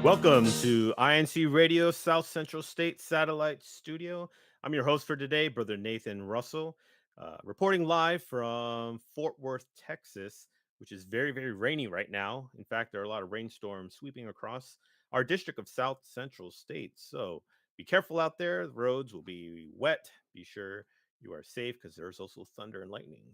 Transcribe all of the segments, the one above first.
Welcome to INCRadio South Central State Satellite Studio. I'm your host for today, Brother Nathan Russell, reporting live from Fort Worth, Texas, which is very, very rainy right now. In fact, there are a lot of rainstorms sweeping across our district of South Central State. So be careful out there. The roads will be wet. Be sure you are safe because there's also thunder and lightning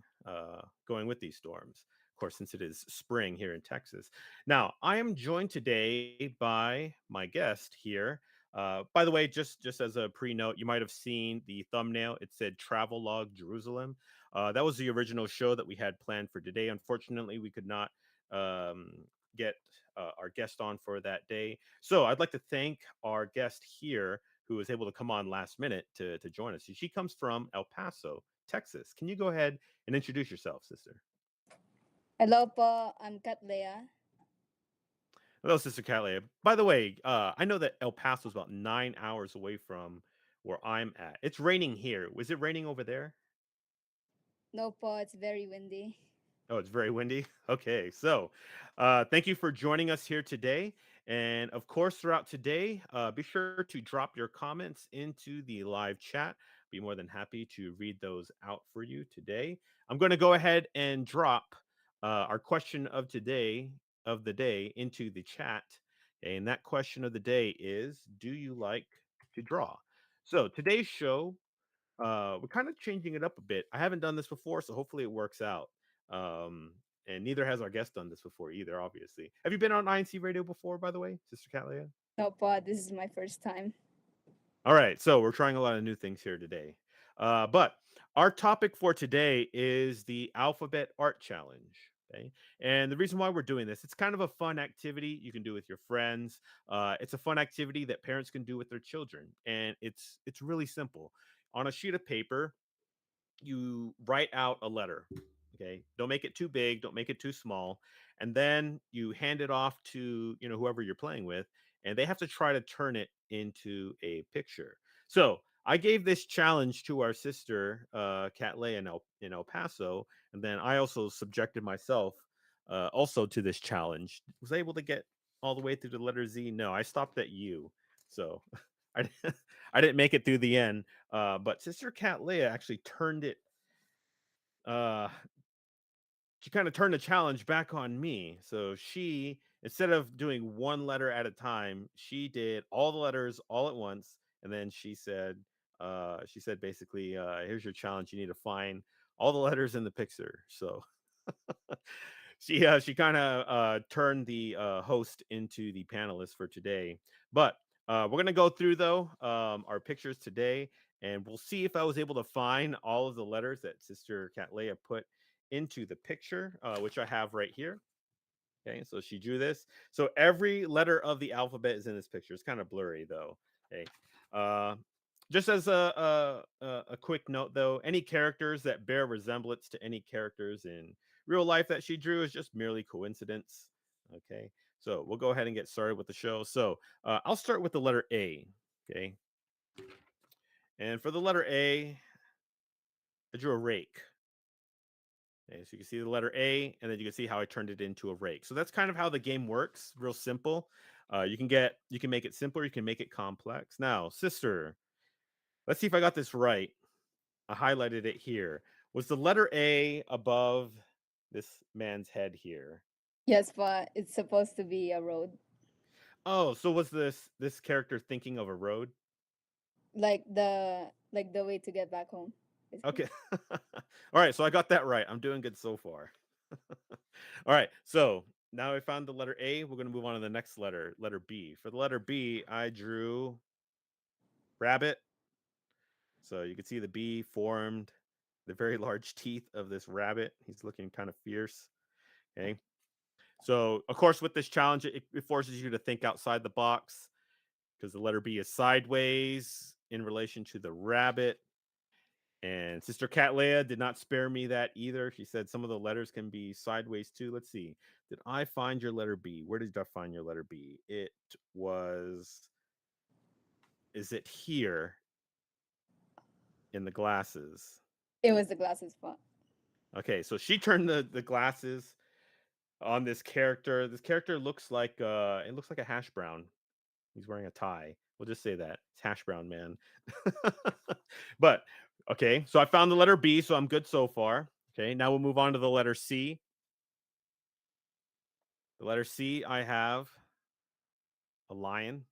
going with these storms. Of course, since it is spring here in Texas. Now, I am joined today by my guest here. By the way, just as a pre-note, you might have seen the thumbnail. It said "Travel Log Jerusalem." That was the original show that we had planned for today. Unfortunately, we could not get our guest on for that day. So I'd like to thank our guest here who was able to come on last minute to join us. She comes from El Paso, Texas. Can you go ahead and introduce yourself, sister? Hello po, I'm Kat Lea. Hello, Sister Catley. By the way, I know that El Paso is about 9 hours away from where I'm at. It's raining here. Was it raining over there? No po, it's very windy. Oh, it's very windy. Okay, so thank you for joining us here today. And of course, throughout today, be sure to drop your comments into the live chat. Be more than happy to read those out for you today. I'm going to go ahead and drop our question of the day into the chat. And that question of the day is: do you like to draw? So today's show, we're kind of changing it up a bit. I haven't done this before, so hopefully it works out. Um, and neither has our guest done this before either, obviously. Have you been on INC radio before, by the way, Sister Catlia? No po, this is my first time. All right, so we're trying a lot of new things here today. But our topic for today is the Alphabet Art Challenge. Okay. And the reason why we're doing this, it's kind of a fun activity you can do with your friends. It's a fun activity that parents can do with their children. And it's really simple. On a sheet of paper, you write out a letter. Okay, don't make it too big, don't make it too small, and then you hand it off to whoever you're playing with, and they have to try to turn it into a picture. So I gave this challenge to our sister Kat Leigh in El Paso, and then I also subjected myself also to this challenge. Was I able to get all the way through the letter Z? No, I stopped at U. So I I didn't make it through the end. But Sister Cat Leia actually turned it. Uh, she kind of turned the challenge back on me. So she, instead of doing one letter at a time, she did all the letters all at once, and then she said basically, "Here's your challenge. You need to find all the letters in the picture." So she kind of turned the host into the panelist for today. But we're gonna go through though our pictures today, and we'll see if I was able to find all of the letters that Sister Catlea put into the picture, which I have right here. Okay, so she drew this. So every letter of the alphabet is in this picture. It's kind of blurry though. Okay. Uh, just as a quick note though, any characters that bear resemblance to any characters in real life that she drew is just merely coincidence. Okay. So we'll go ahead and get started with the show. So I'll start with the letter A. Okay. And for the letter A, I drew a rake. Okay, so you can see the letter A, and then you can see how I turned it into a rake. So that's kind of how the game works. Real simple. You can make it simpler, you can make it complex. Now, sister, let's see if I got this right. I highlighted it here. Was the letter A above this man's head here? Yes po, it's supposed to be a road. Oh, so was this character thinking of a road? Like the way to get back home, basically. Okay. All right, so I got that right. I'm doing good so far. All right, so now I found the letter A. We're going to move on to the next letter, letter B. For the letter B, I drew rabbit. So you can see the bee formed the very large teeth of this rabbit. He's looking kind of fierce. Okay. So, of course, with this challenge, it forces you to think outside the box because the letter B is sideways in relation to the rabbit. And Sister Cat Leia did not spare me that either. She said some of the letters can be sideways too. Let's see. Did I find your letter B? Where did I find your letter B? It was, is it here in the glasses? It was the glasses po. Okay, so she turned the glasses on this character. This character looks like it looks like a hash brown. He's wearing a tie. We'll just say that. It's Hash Brown Man. But okay, so I found the letter B, so I'm good so far. Okay, now we'll move on to the letter C. The letter C, I have a lion.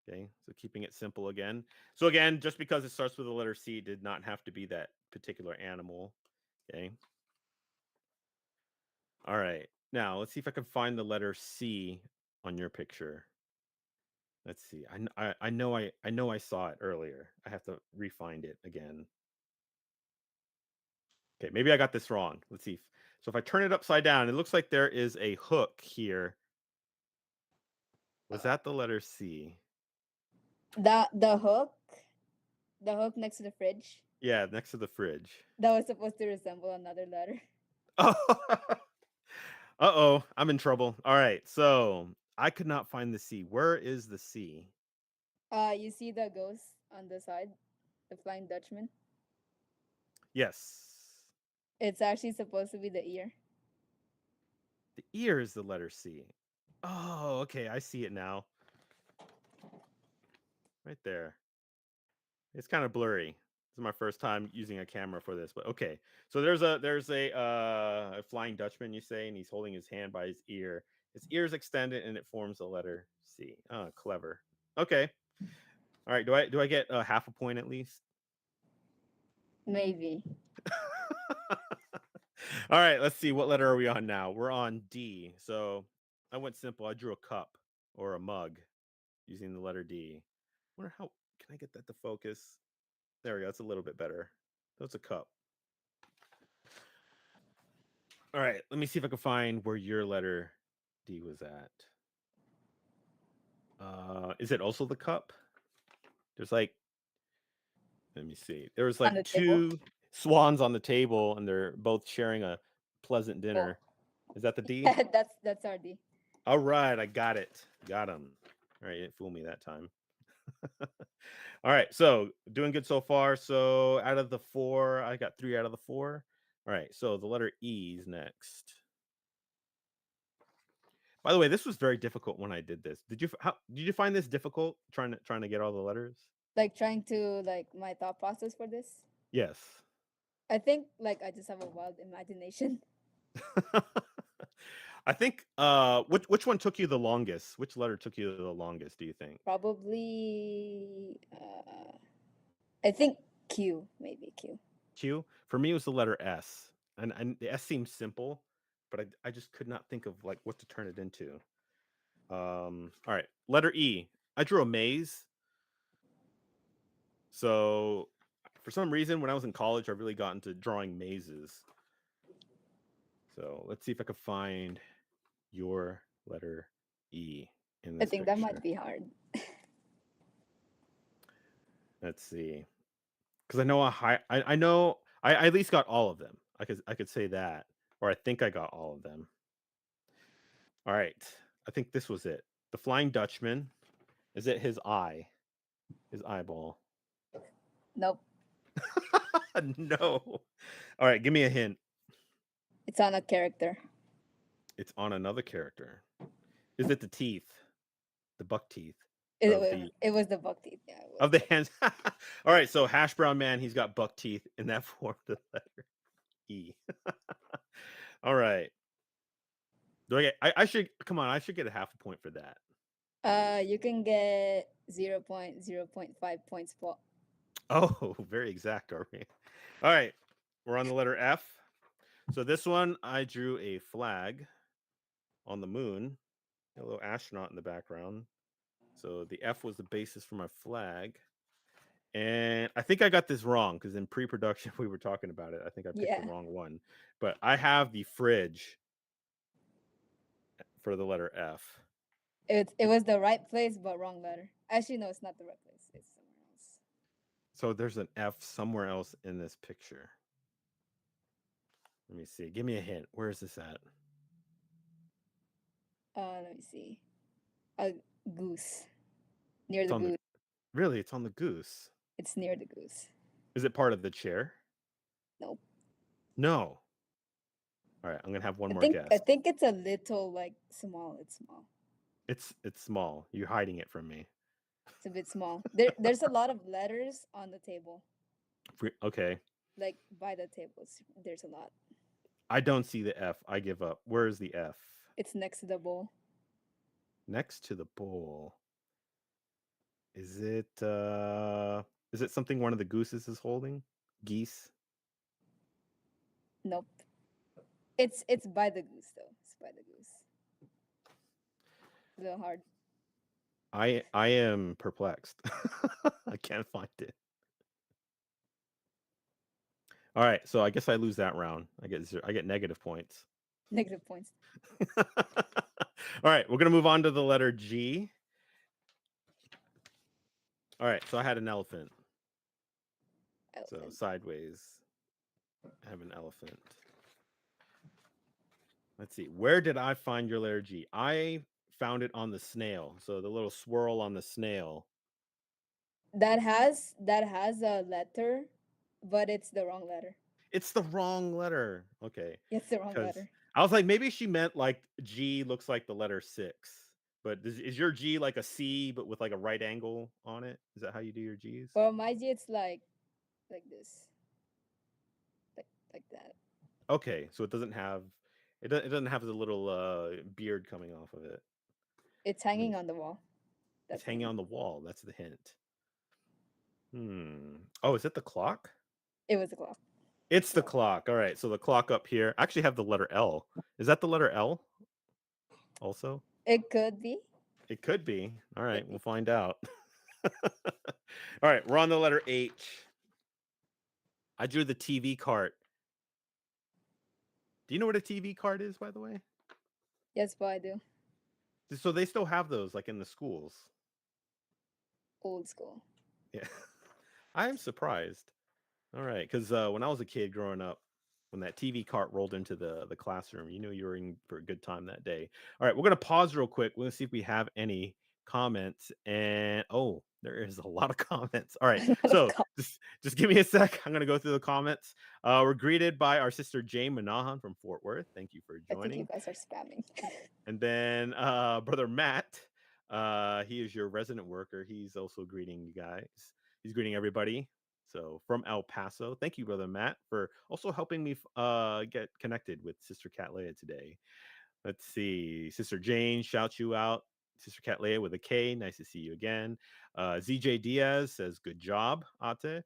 Okay, so keeping it simple again. So again, just because it starts with the letter C, it did not have to be that particular animal. Okay. All right. Now let's see if I can find the letter C on your picture. Let's see. I know I saw it earlier. I have to refind it again. Okay, maybe I got this wrong. Let's see. So if I turn it upside down, it looks like there is a hook here. Was that the letter C? The hook next to the fridge, Yeah, next to the fridge. that was supposed to resemble another letter. Oh, uh-oh, I'm in trouble. All right, so I could not find the C. Where is the C? You see the ghost on the side, the Flying Dutchman. Yes. It's actually supposed to be the ear. The ear is the letter C. Oh, okay, I see it now. Right there. It's kind of blurry. This is my first time using a camera for this, but okay. So there's a Flying Dutchman, you say, and he's holding his hand by his ear. His ear's extended and it forms the letter C. Oh, clever. Okay. All right. Do I get a half a point at least? Maybe. All right, let's see. What letter are we on now? We're on D. So I went simple. I drew a cup or a mug using the letter D. Wonder how can I get that to focus? There we go. That's a little bit better. That's a cup. All right, let me see if I can find where your letter D was at. Is it also the cup? There's like, let me see. There was On like the table. two swans on the table, and they're both sharing a pleasant Oh, dinner. Is that the D? that's our D. All right, I got it. Got him. All right, you didn't fool me that time. All right, so doing good so far. So out of the four, I got 3 out of the 4. All right, so the letter E is next. By the way, this was very difficult when I did this. Did you find this difficult trying to get all the letters? Like trying to like my thought process for this. Yes. I think like I just have a wild imagination. I think which one took you the longest? Which letter took you the longest, do you think? Probably I think Q, maybe Q. Q? For me it was the letter S. And the S seems simple, but I just could not think of like what to turn it into. All right, letter E. I drew a maze. So for some reason when I was in college I really got into drawing mazes. So let's see if I can find your letter E in I this think that might picture. be hard. Let's see. Because I know I know I at least got all of them. I could say that. Or I think I got all of them. All right. I think this was it. The Flying Dutchman. Is it his eye? His eyeball. Nope. No. All right, give me a hint. It's on a character. It's on another character. Is it the teeth? The buck teeth It, of wa- the it was the buck teeth. Yeah, it was of the the hands. All right, so Hash Brown Man, he's got buck teeth, and that formed the letter E. All right. Do I get? I should come on. I should get a half a point for that. You can get 0.0.5 points for. Oh, very exact, are we? All right, we're on the letter F. So this one, I drew a flag on the moon, a little astronaut in the background. So the F was the basis for my flag. And I think I got this wrong because in pre-production we were talking about it. I think I picked the Yeah. wrong one. But I have the fridge for the letter F. It was the right place but wrong letter. Actually, no, it's not the right place. It's somewhere else. So there's an F somewhere else in this picture. Let me see. Give me a hint. Where is this at? Let me see. A goose. Near It's the on the goose. really, it's on the goose. It's near the goose. Is it part of the chair? Nope. No. All right, I'm gonna have one I more think I guess. think it's a little like small. It's small. It's small. You're hiding it from me. It's a bit small. There's a lot of letters on the table. Okay. Like by the tables. There's a lot. I don't see the F. I give up. Where is the F? It's next to the bowl. Next to the bowl. Is it something one of the gooses is holding? Geese? Nope. It's by the goose though. It's by the goose. A little hard. I am perplexed. I can't find it. All right, so I guess I lose that round. I get negative points. Negative points. All right, we're gonna move on to the letter G. All right, so I had an elephant. So Elephant. sideways, I have an elephant. Let's see. Where did I find your letter G? I found it on the snail. So the little swirl on the snail. That has a letter, but it's the wrong letter. It's the wrong letter. Okay. It's the wrong Because letter. I was like, maybe she meant like G looks like the letter 6. But is your G like a C, but with like a right angle on it? Is that how you do your G's? For my G, it's like this, like that. Okay. So it doesn't have the little beard coming off of it. It's Let me hanging on the wall. It's That's the hanging hint. on the wall. That's the hint. Oh, is it the clock? It was a clock. It's the clock. All right. So the clock up here. I actually have the letter L. Is that the letter L also? It could be. It could be. All right. Could We'll be. find out. All right. We're on the letter H. I drew the TV cart. Do you know what a TV cart is, by the way? Yes, but I do. So they still have those like in the schools. Old school. Yeah. I am surprised. All right. Because when I was a kid growing up, when that TV cart rolled into the classroom, you knew you were in for a good time that day. All right, we're gonna pause real quick. We're gonna see if we have any comments. And oh, there is a lot of comments. All right, so just give me a sec. I'm gonna go through the comments. We're greeted by our sister Jane Manahan from Fort Worth. Thank you for I think you joining. guys are spamming. And then brother Matt, he is your resident worker. He's also greeting you guys. He's greeting everybody. So from El Paso, thank you, brother Matt, for also helping me get connected with Sister Cat Leia today. Let's see, Sister Jane shouts you out. Sister Cat Leia with a K. Nice to see you again. ZJ Diaz says, "Good job, Ate."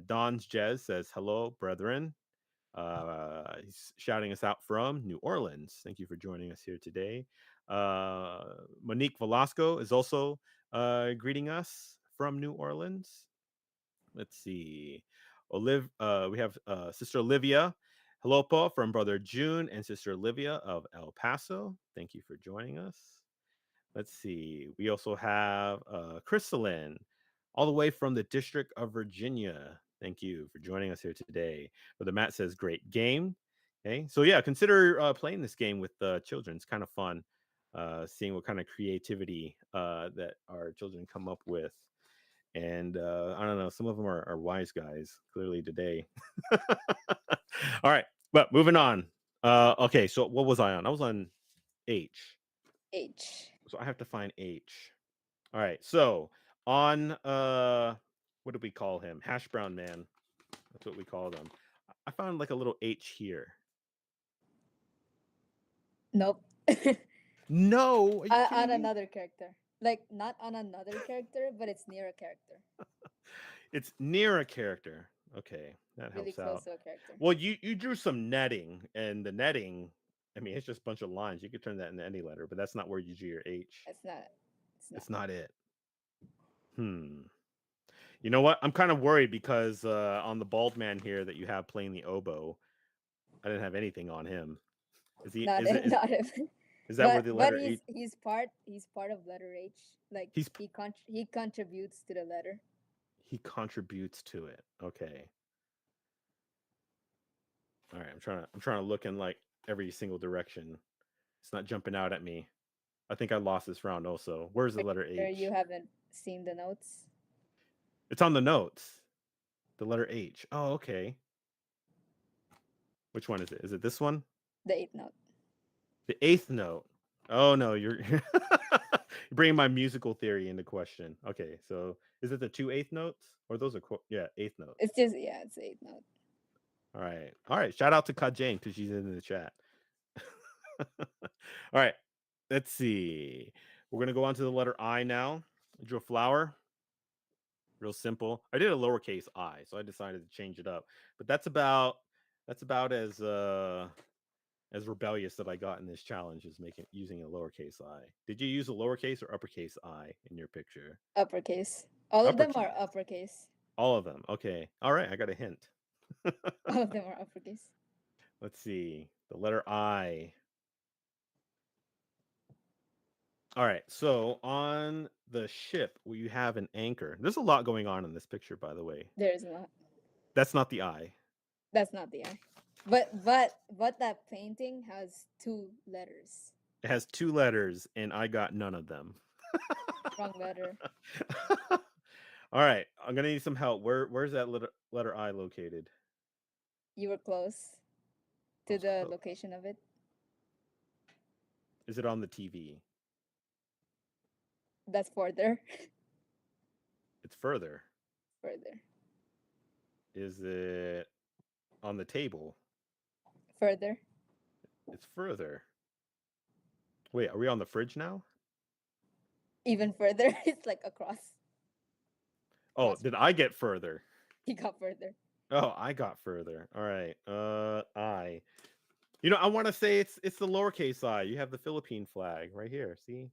Don's Jez says, "Hello, brethren." He's shouting us out from New Orleans. Thank you for joining us here today. Monique Velasco is also greeting us from New Orleans. Let's see. We have Sister Olivia Halopa from Brother June and Sister Olivia of El Paso. Thank you for joining us. Let's see. We also have Crystalline, all the way from the District of Virginia. Thank you for joining us here today. Brother Matt says, great game. Okay. So, yeah, consider playing this game with children. It's kind of fun seeing what kind of creativity that our children come up with. And I don't know, some of them are wise guys, clearly today. All right. But moving on. Okay. So, what was I on? I was on H. H. So, I have to find H. All right. So on what do we call him? Hash brown man. That's what we call them. I found like a little H here. Nope. No, are you On kidding me? another character. Like not on another character, but it's near a character. It's near a character. Okay, that Really helps close out. to a character. Well, you drew some netting, and the netting, I mean, it's just a bunch of lines. You could turn that into any letter, but that's not where you drew your H. It's not. It's not. It's not it. Hmm. You know what? I'm kind of worried because on the bald man here that you have playing the oboe, I didn't have anything on him. Is he? Not Is him. it? Is Not him. Is that where but the but letter H? he's part of letter H. Like He's he contributes to the letter. he contributes to it. Okay. All right. I'm trying to look in like every single direction. It's not jumping out at me. I think I lost this round also. Where's Are the letter you sure you H? haven't seen the notes? It's on the notes. The letter H. Oh, okay. Which one is it? Is it this one? The eighth note. The eighth note. Oh no, you're bringing my musical theory into question. Okay, so is it the two eighth notes or those are yeah, eighth notes? It's just yeah, it's eighth note. All right. Shout out to Ka Jane because she's in the chat. All right, let's see. We're gonna go on to the letter I now. I drew a flower, real simple. I did a lowercase I, so I decided to change it up. But that's about as rebellious that I got in this challenge is making using a lowercase I. Did you use a lowercase or uppercase I in your picture? Uppercase. All of them Uppercase. are uppercase. All of them. Okay. All right. I got a hint. All of them are uppercase. Let's see. The letter I. All right. So on the ship, where you have an anchor. There's a lot going on in this picture, by the way. There is not. That's not the I. That's not the I. But that painting has two letters. It has two letters, and I got none of them. Wrong letter. All right. I'm gonna need some help. Where's that letter I located? You were close I to was the close. location of it. Is it on the TV? That's further. It's further. Further. Is it on the table? Further. It's further. Wait, are we on the fridge now? Even further. It's like across. Oh, Across. did I get further? He got further. Oh, I got further. All right. I. I want to say it's the lowercase I. You have the Philippine flag right here. See,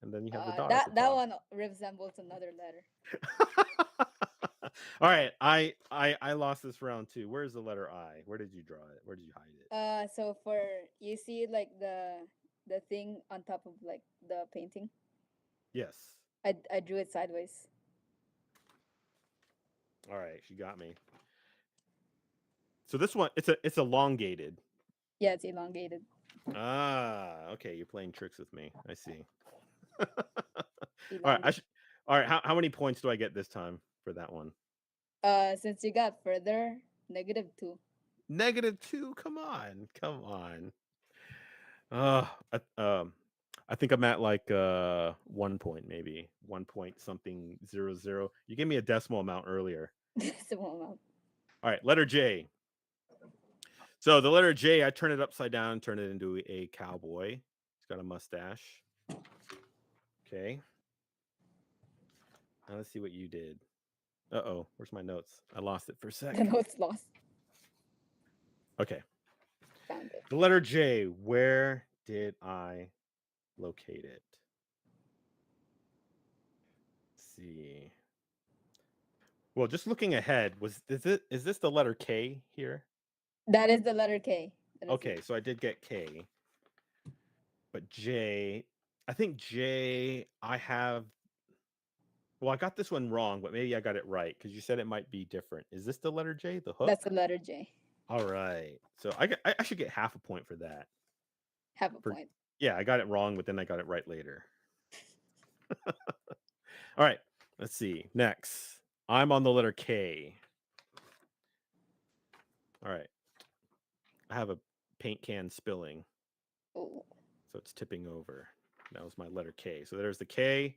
and then you have the dot at the That top. one resembles another letter. All right. I lost this round too. Where's the letter I? Where did you draw it? Where did you hide it? So for you see like the thing on top of like the painting. Yes. I drew it sideways. All right. She got me. So this one, it's elongated. Yeah, it's elongated. Ah, okay. You're playing tricks with me. I see. All right. Elongated. All right. How many points do I get this time for that one? Since you got further, -2. -2. Come on. Come on. Uh, I, um, I think I'm at like 1 point, maybe 1 point something 00. You gave me a decimal amount earlier. Small amount. All right. Letter J. So the letter J, I turn it upside down and turn it into a cowboy. He's got a mustache. Okay. Now let's see what you did. Uh-oh, where's my notes? I lost it for a sec. The note's lost. Okay. Found it. The letter J, where did I locate it? Let's see. Well, just looking ahead, is this the letter K here? That is the letter K. Okay, so I did get K. But J, I think J, well, I got this one wrong, but maybe I got it right because you said it might be different. Is this the letter J, the hook? That's the letter J. All right. So I should get half a point for that. Have a point. Yeah, I got it wrong, but then I got it right later. All right. Let's see. Next, I'm on the letter K. All right. I have a paint can spilling. Oh. So it's tipping over. That was my letter K. So there's the K.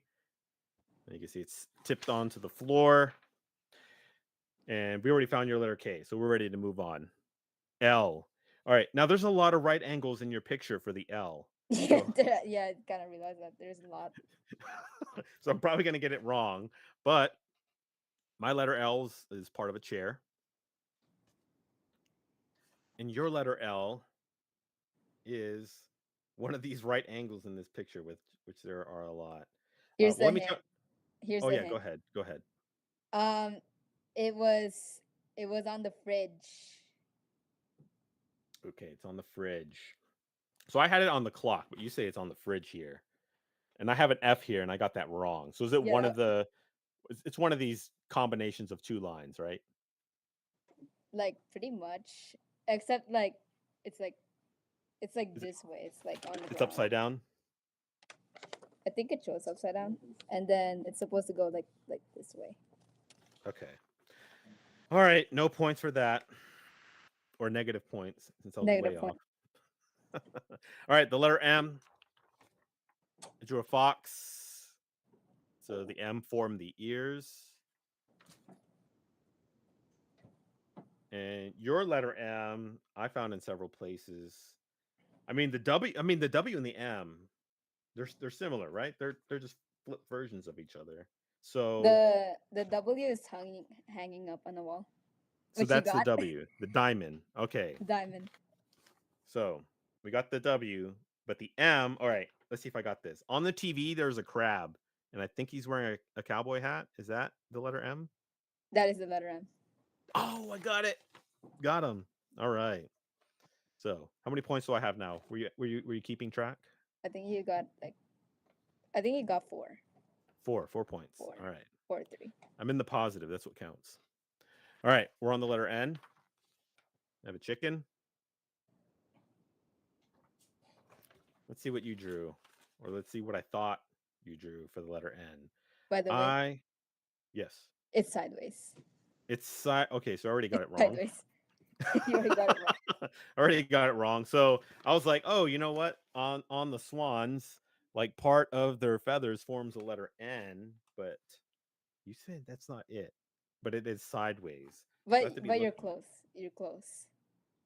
And you can see it's tipped onto the floor. And we already found your letter K. So we're ready to move on. L. All right. Now there's a lot of right angles in your picture for the L. Yeah, yeah, I kind of realized that there's a lot. So I'm probably going to get it wrong. But my letter L is part of a chair. And your letter L is one of these right angles in this picture, which there are a lot. Here's Well, the let me hint. tell. Here's Oh the yeah, hint. go ahead. Go ahead. It was on the fridge. Okay, it's on the fridge. So I had it on the clock, but you say it's on the fridge here. And I have an F here and I got that wrong. So is it one Yeah. of the it's one of these combinations of two lines, right? Like pretty much, except like it's like Is it, this way. It's like on the it's ground. upside down? I think it shows upside down, and then it's supposed to go like this way. Okay. All right, no points for that. Or negative points since I was way Negative point. off. All right, the letter M. I drew a fox. So the M formed the ears. And your letter M, I found in several places. The W and the M, they're similar, right? They're just flip versions of each other. So The W is hanging up on the wall, so which you that's the got. W, the diamond. Okay. Diamond. So we got the W, but the M, all right, let's see if I got this. On the TV, there's a crab, and I think he's wearing a cowboy hat. Is that the letter M? That is the letter M. Oh, I got it. Got him. All right. So how many points do I have now? Were you keeping track? I think you got I think you got four. 4 points. Four. All right. 4-3. I'm in the positive. That's what counts. All right. We're on the letter N. I have a chicken. Let's see what you drew. Or let's see what I thought you drew for the letter N. By the way, Yes. it's sideways. It's okay, so I already got It's it wrong. sideways. You already got it wrong. Already got it wrong. So I was like, oh, you know what? On the swans, like part of their feathers forms the letter N, but you said that's not it. But it is sideways. So I have to be But you're looking. close. You're close.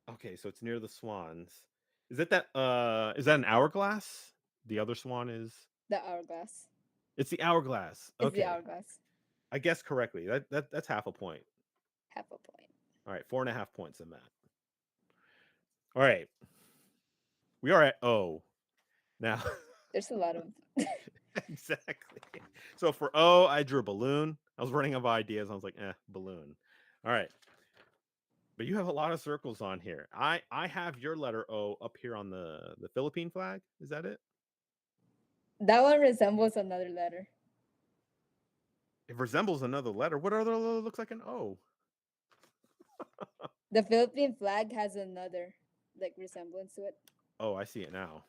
Okay, so it's near the swans. Is that is that an hourglass? The other swan is The hourglass. it's the hourglass. It's the Okay. hourglass. I guessed correctly. That's half a point. Half a point. All right, 4.5 points in that. All right. We are at O. Now There's a lot of exactly. So for O, I drew a balloon. I was running out of ideas. I was like, balloon. All right. But you have a lot of circles on here. I have your letter O up here on the Philippine flag. Is that it? that one resembles another letter. It resembles another letter. What other letter looks like an O? The Philippine flag has another resemblance to it. Oh, I see it now.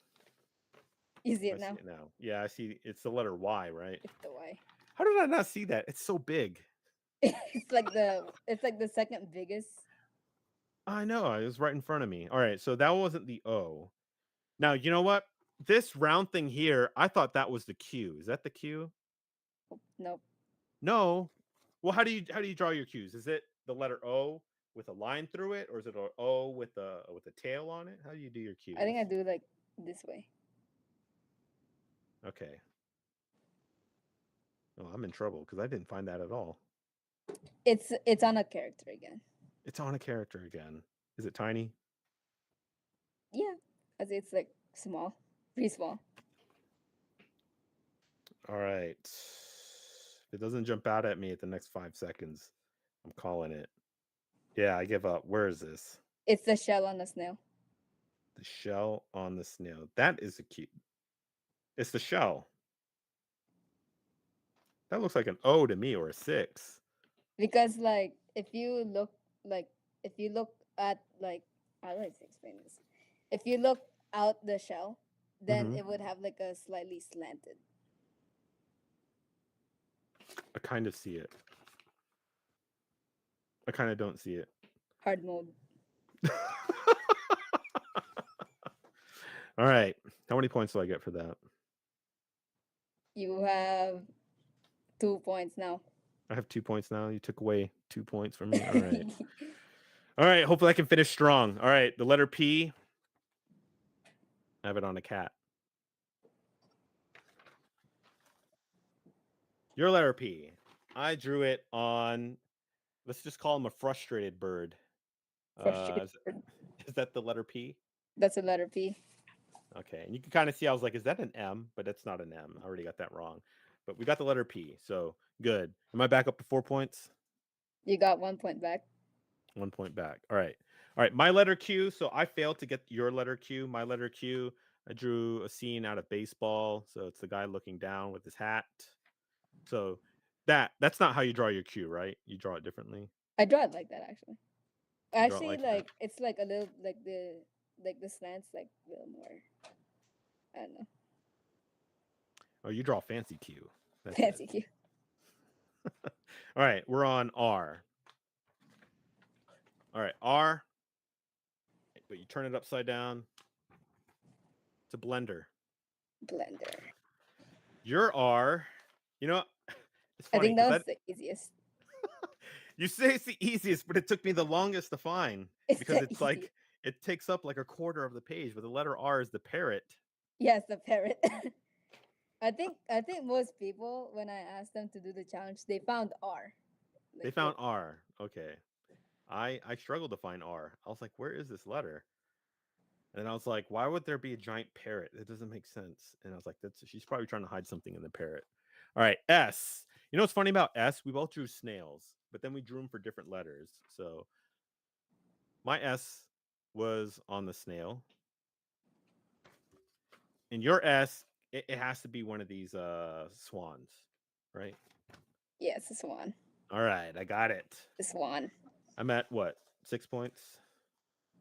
You see I it see now? it now. Yeah, I see. It's the letter Y, right? It's the Y. How did I not see that? It's so big. It's like the second biggest. I know. It was right in front of me. All right. So that wasn't the O. Now, you know what? This round thing here, I thought that was the Q. Is that the Q? Nope. No. Well, how do you draw your Qs? Is it the letter O with a line through it, or is it an O with a tail on it? How do you do your I think I Qs? do this way. Okay. Oh, I'm in trouble because I didn't find that at all. It's on a character again. It's on a character again. Is it tiny? Yeah, as it's like small, pretty small. All right. If it doesn't jump out at me at the next 5 seconds, I'm calling it. Yeah, I give up. Where is this? It's the shell on the snail. The shell on the snail. That is a cute. It's the shell. That looks like an O to me or a 6. Because like if you look at how do I explain this? If you look out the shell, then Mm-hmm. it would have like a slightly slanted. I kind of see it. I kind of don't see it. Hard mode. All right. How many points do I get for that? You have 2 points now. I have 2 points now. You took away 2 points from me. All right. All right. Hopefully I can finish strong. All right. The letter P. I have it on a cat. Your letter P. I drew it on, let's just call him a frustrated bird. Frustrated. Is that the letter P? That's a letter P. Okay. And you can kind of see, I was like, is that an M? But it's not an M. I already got that wrong. But we got the letter P. So good. Am I back up to 4 points? You got 1 point back. 1 point back. All right. All right. My letter Q. So I failed to get your letter Q. My letter Q. I drew a scene out of baseball. So it's the guy looking down with his hat. So that's not how you draw your Q, right? You draw it differently. I draw it like that actually. You draw it Actually, like that. it's like a little the slants like a little more. I don't know. Oh, you draw fancy Q. That's Fancy it. Q. All right. We're on R. All right. R. But you turn it upside down. It's a blender. Blender. Your R, you know, it's I funny think because that I was the easiest. you say it's the easiest, but it took me the longest to find It's because the it's easiest. like it takes up like a quarter of the page, but the letter R is the parrot. Yes, the parrot. I think most people, when I asked them to do the challenge, they found R. They Like found R. Okay. I struggled to find R. I was like, where is this letter? And then I was like, why would there be a giant parrot? It doesn't make sense. And I was like, that's she's probably trying to hide something in the parrot. All right, S. You know what's funny about S? We both drew snails, but then we drew them for different letters. So my S was on the snail, and your S, it has to be one of these swans, right? yes, the swan. All right, I got it. The swan. I'm at what, 6 points?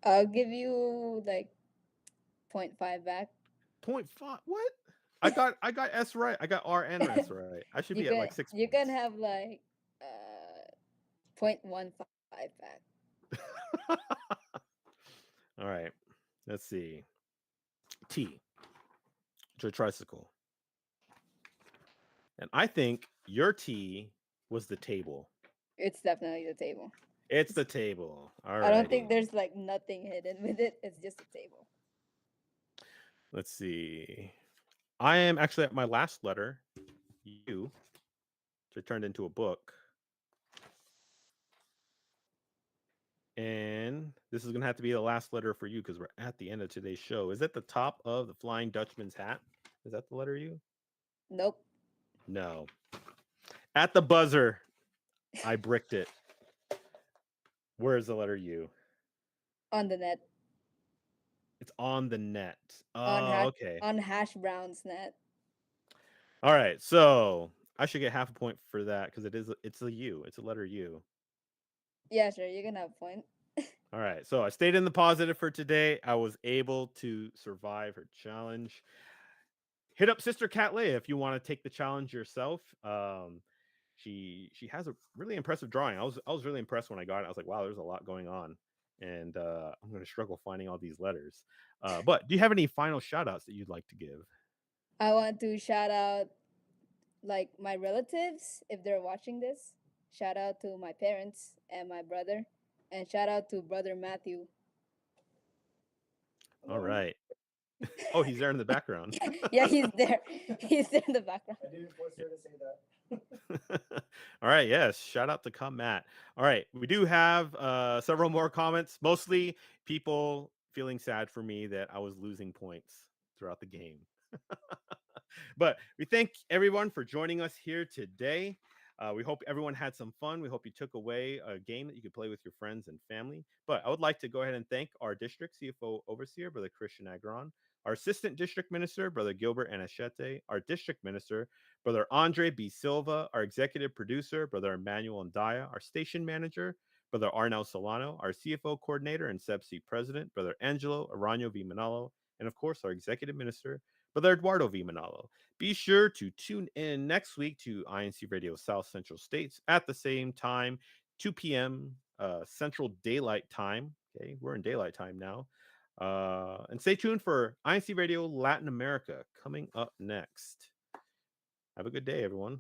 I'll give you like point 0.5 back. Point five. What? I got S right. I got R and S right. I should be you at like can six you can points. have like 0.15 back. All right. Let's see. T. To a tricycle. And I think your T was the table. It's definitely the table. It's the table. All I don't think righty. there's like nothing hidden with it. It's just a table. Let's see. I am actually at my last letter, U, which I turned into a book. And this is going to have to be the last letter for you because we're at the end of today's show. Is that the top of the Flying Dutchman's hat? Is that the letter U? Nope. No. At the buzzer, I bricked it. Where's the letter U? On the net. It's on the net. On Oh, hash okay. on hash brown's net. All right. So I should get half a point for that because it's a U. It's a letter U. Yeah, sure. You can have a point. All right. So I stayed in the positive for today. I was able to survive her challenge. Hit up Sister Cat Leia if you want to take the challenge yourself. She has a really impressive drawing. I was really impressed when I got it. I was like, wow, there's a lot going on. And I'm gonna struggle finding all these letters. But do you have any final shout outs that you'd like to give? I want to shout out like my relatives if they're watching this. Shout out to my parents and my brother, and shout out to brother Matthew. All Hello. right. Oh, he's there in the background. Yeah, he's there. He's there in the background. I didn't force her to say that. All right, yes. Shout out to Come Matt. All right, we do have several more comments, mostly people feeling sad for me that I was losing points throughout the game. But we thank everyone for joining us here today. We hope everyone had some fun. We hope you took away a game that you could play with your friends and family. But I would like to go ahead and thank our district CFO overseer, Brother Christian Agron, our assistant district minister, Brother Gilbert Anachete, our district minister, Brother Andre B. Silva, our executive producer, Brother Emmanuel Ndaya, our station manager, Brother Arnel Solano, our CFO coordinator and SEBC president, Brother Angelo Arano V. Manalo, and of course, our executive minister, Brother Eduardo V. Manalo. Be sure to tune in next week to INC Radio South Central States at the same time, 2 p.m. Central Daylight Time. Okay, we're in daylight time now. And stay tuned for INC Radio Latin America coming up next. Have a good day, everyone.